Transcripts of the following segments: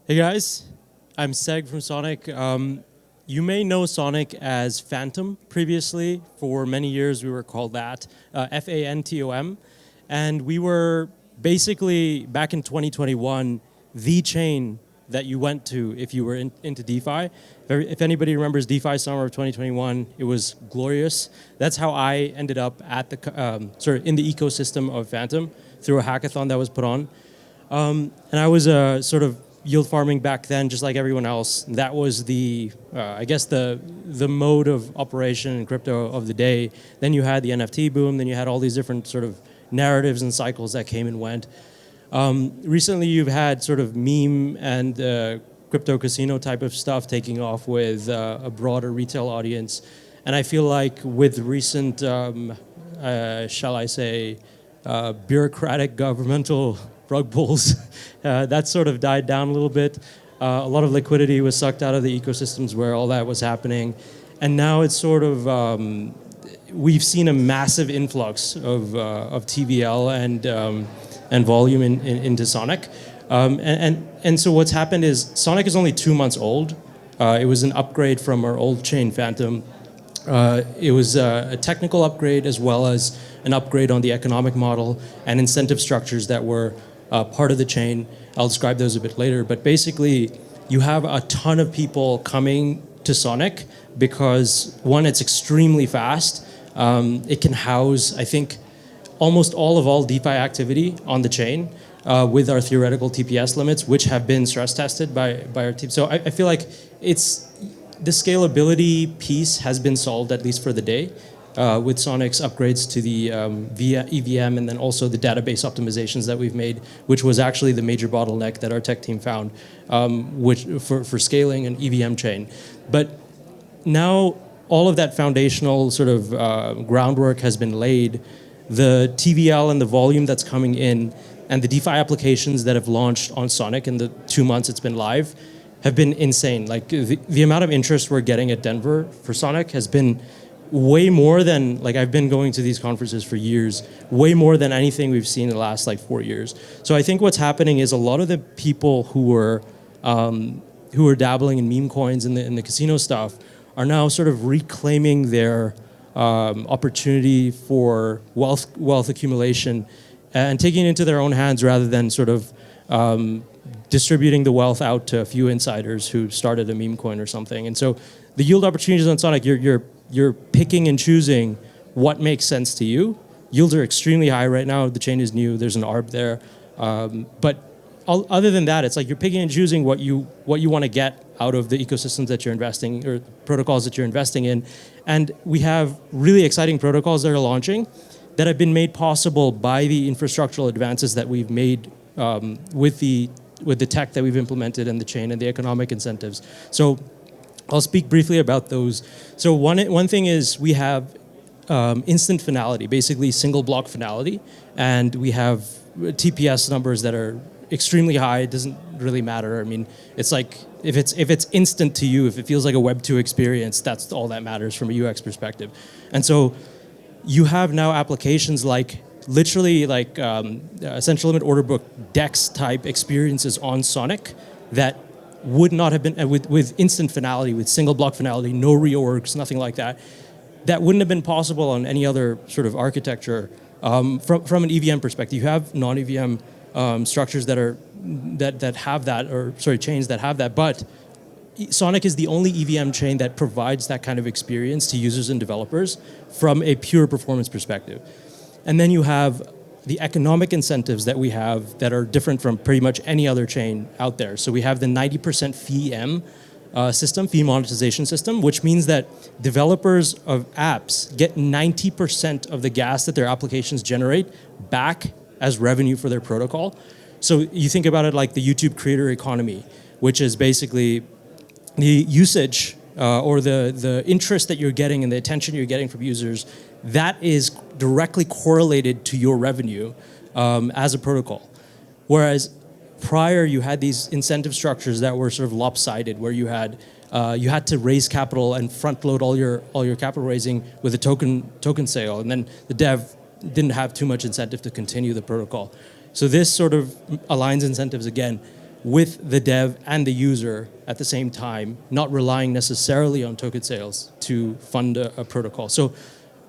Hey guys, I'm Seg from Sonic. You may know Sonic as Phantom previously. For many years we were called that, Phantom. And we were basically, back in 2021, the chain that you went to if you were into DeFi. If anybody remembers DeFi summer of 2021, it was glorious. That's how I ended up at in the ecosystem of Phantom through a hackathon that was put on. And I was sort of yield farming back then, just like everyone else. That was I guess the mode of operation in crypto of the day. Then you had the NFT boom. Then you had all these different sort of narratives and cycles that came and went. Recently, you've had sort of meme and crypto casino type of stuff taking off with a broader retail audience. And I feel like with recent, shall I say, bureaucratic governmental rug pulls, that sort of died down a little bit. A lot of liquidity was sucked out of the ecosystems where all that was happening. And now it's sort of, we've seen a massive influx of TVL and volume into Sonic. And so what's happened is Sonic is only 2 months old. It was an upgrade from our old chain Phantom. It was a technical upgrade as well as an upgrade on the economic model and incentive structures that were part of the chain. I'll describe those a bit later. But basically, you have a ton of people coming to Sonic because, one, it's extremely fast. It can house, I think, almost all DeFi activity on the chain with our theoretical TPS limits, which have been stress tested by our team. So I feel like the scalability piece has been solved, at least for the day, with Sonic's upgrades to the via EVM and then also the database optimizations that we've made, which was actually the major bottleneck that our tech team found which for scaling an EVM chain. But now all of that foundational sort of groundwork has been laid. The TVL and the volume that's coming in and the DeFi applications that have launched on Sonic in the 2 months it's been live have been insane. Like the amount of interest we're getting at Denver for Sonic has been way more than, like, I've been going to these conferences for years, way more than anything we've seen in the last 4 years. So I think what's happening is a lot of the people who were dabbling in meme coins and the casino stuff are now sort of reclaiming their opportunity for wealth accumulation and taking it into their own hands rather than sort of distributing the wealth out to a few insiders who started a meme coin or something. And so the yield opportunities on Sonic, you're picking and choosing what makes sense to you. Yields are extremely high right now. The chain is new. There's an ARB there. But other than that, it's like you're picking and choosing what you want to get out of the ecosystems that you're investing or protocols that you're investing in. And we have really exciting protocols that are launching that have been made possible by the infrastructural advances that we've made with the tech that we've implemented in the chain and the economic incentives. So I'll speak briefly about those. So one thing is we have instant finality, basically single block finality, and we have TPS numbers that are extremely high. It doesn't really matter. I mean, it's like if it's instant to you, if it feels like a Web 2 experience, that's all that matters from a UX perspective. And so you have now applications literally essential limit order book DEX type experiences on Sonic that would not have been with instant finality, with single block finality, no reorgs, nothing like that. That wouldn't have been possible on any other sort of architecture. From an EVM perspective, you have non-EVM structures that have that, or sorry, chains that have that. But Sonic is the only EVM chain that provides that kind of experience to users and developers from a pure performance perspective. And then you have the economic incentives that we have that are different from pretty much any other chain out there. So we have the 90% fee monetization system, which means that developers of apps get 90% of the gas that their applications generate back as revenue for their protocol. So you think about it like the YouTube creator economy, which is basically the usage or the interest that you're getting and the attention you're getting from users, that is directly correlated to your revenue as a protocol. Whereas prior, you had these incentive structures that were sort of lopsided, where you had to raise capital and front load all your capital raising with a token sale, and then the dev didn't have too much incentive to continue the protocol. So this sort of aligns incentives again. with the dev and the user at the same time, not relying necessarily on token sales to fund a protocol. So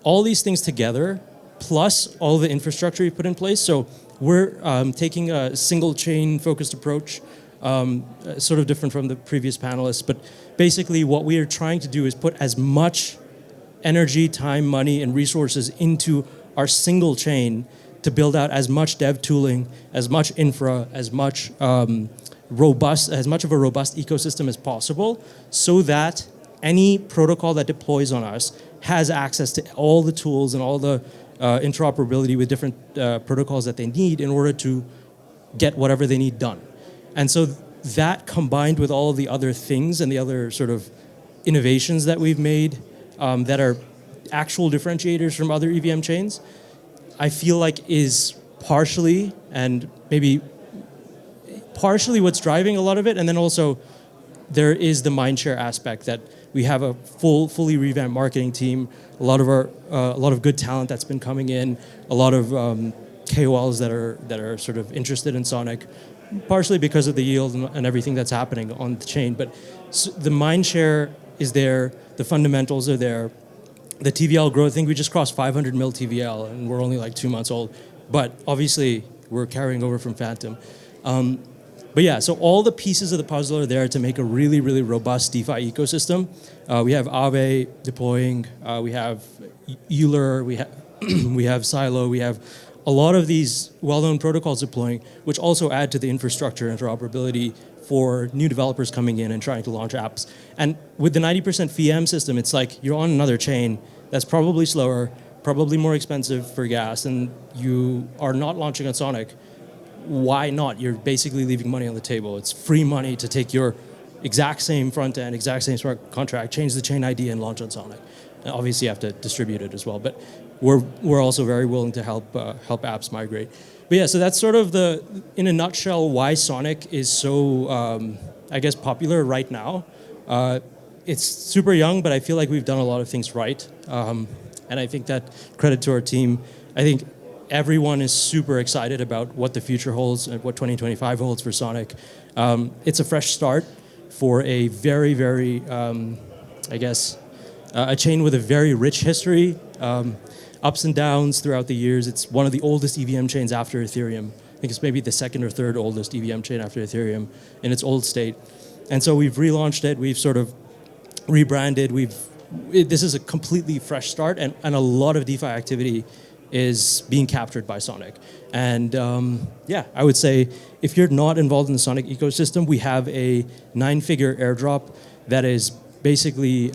all these things together, plus all the infrastructure we put in place. So we're taking a single chain focused approach, sort of different from the previous panelists, but basically what we are trying to do is put as much energy, time, money, and resources into our single chain to build out as much dev tooling, as much infra, as much as much of a robust ecosystem as possible, so that any protocol that deploys on us has access to all the tools and all the interoperability with different protocols that they need in order to get whatever they need done. And so that, combined with all of the other things and the other sort of innovations that we've made that are actual differentiators from other EVM chains, I feel like is partially, and maybe partially, what's driving a lot of it. And then also there is the mindshare aspect that we have a fully revamped marketing team, a lot of good talent that's been coming in, a lot of KOLs that are sort of interested in Sonic, partially because of the yield and everything that's happening on the chain. But the mindshare is there, the fundamentals are there. The TVL growth, I think we just crossed 500 mil TVL and we're only like 2 months old. But obviously we're carrying over from Phantom. But yeah, so all the pieces of the puzzle are there to make a really, really robust DeFi ecosystem. We have Aave deploying, we have Euler, we have Silo, we have a lot of these well-known protocols deploying, which also add to the infrastructure interoperability for new developers coming in and trying to launch apps. And with the 90% VM system, it's like you're on another chain that's probably slower, probably more expensive for gas, and you are not launching on Sonic. Why not? You're basically leaving money on the table. It's free money to take your exact same front end, exact same smart contract, change the chain ID and launch on Sonic. And obviously you have to distribute it as well, but we're also very willing to help apps migrate. But yeah, so that's sort of in a nutshell, why Sonic is so, I guess, popular right now. It's super young, but I feel like we've done a lot of things right. And I think that credit to our team. I think everyone is super excited about what the future holds and what 2025 holds for Sonic. It's a fresh start for a very, very, I guess, a chain with a very rich history, ups and downs throughout the years. It's one of the oldest EVM chains after Ethereum. I think it's maybe the second or third oldest EVM chain after Ethereum in its old state. And so we've relaunched it, we've sort of rebranded, this is a completely fresh start, and a lot of DeFi activity is being captured by Sonic. And yeah, I would say if you're not involved in the Sonic ecosystem, we have a 9-figure airdrop that is basically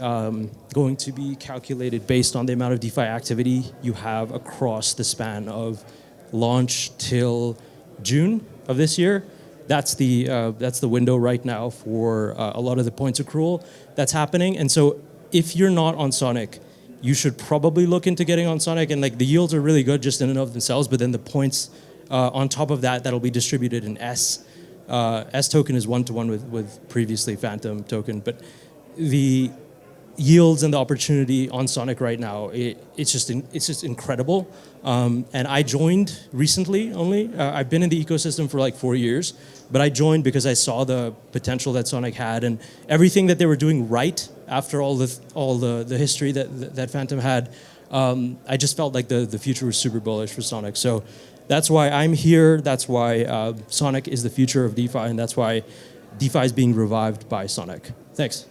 going to be calculated based on the amount of DeFi activity you have across the span of launch till June of this year. That's the window right now for a lot of the points accrual that's happening. And so if you're not on Sonic, you should probably look into getting on Sonic. And like the yields are really good just in and of themselves, but then the points on top of that'll be distributed in S. S token is one-to-one with previously Phantom token, but the yields and the opportunity on Sonic right now, it's just incredible. And I joined recently only. I've been in the ecosystem for like 4 years, but I joined because I saw the potential that Sonic had and everything that they were doing right after all the history that Phantom had. I just felt like the future was super bullish for Sonic. So that's why I'm here. That's why Sonic is the future of DeFi, and that's why DeFi is being revived by Sonic. Thanks.